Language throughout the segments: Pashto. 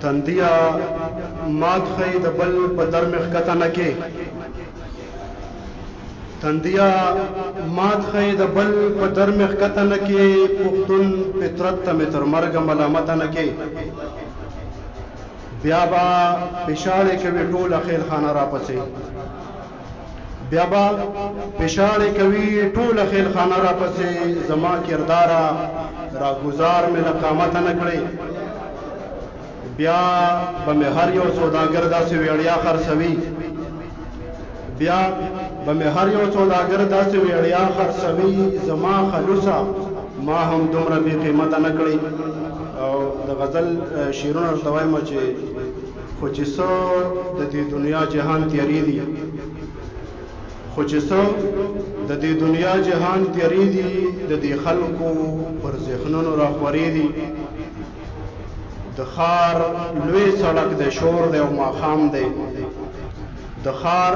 تندیا مات خی د بل په در مخکته نه کې تندیا مات خی د بل په در مخکته نه کې پښتون فطرت ته مې تر مرګه ملامته نه کې بیا به پېشاړې کوي ټوله خیلخانه راپسې بیا به پېشاړې کوي ټوله خیلخانه راپسې زما کرداره راګزار مې له قامته نه کړې بیا به مې هر یو سوداګر داسې ویړیا خرڅوي بیا به مې هر یو سوداګر داسې ویړیا خرڅوي زما خلوصه ما هم دومره بې قیمته نه کړې او د غزل شعرونه ورته وایم چې خو چې څه د دې دنیا جهان تیارې دي خو چې څه د دې دنیا جهان تیارې دي د دې خلکو پر ذهنونو راخورې دي د ښار لوی سړک د شور دی او ماښام دی د ښار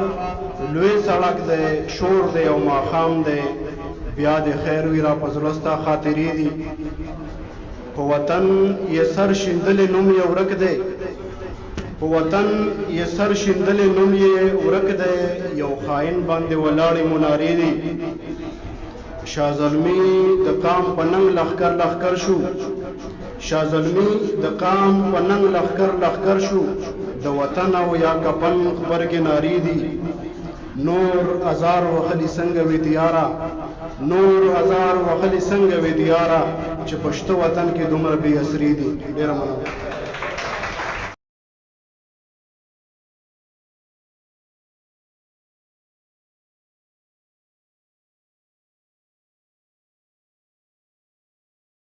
لوی سړک د شور دی او ماښام دی بیا د خیر وي را په زړه ستا خاطرې دي په وطن یې سر شیندلې نوم یې ورک دی په وطن یې سر شیندلې نوم یې ورک دی یو خاین باندې ولاړې منارې دي شاه زلمي د قام په ننګ لښکر لښکر شو شاه زلمي د قام په ننګ لښکر لښکر شو د وطن او یا کفن غبرګې نارې دي نور ازار وخلي څنګه وي دیاره نور ازار وخلي څنګه وي دیاره چې پښتو وطن کې دومره بې اسرې دي ډېره مننه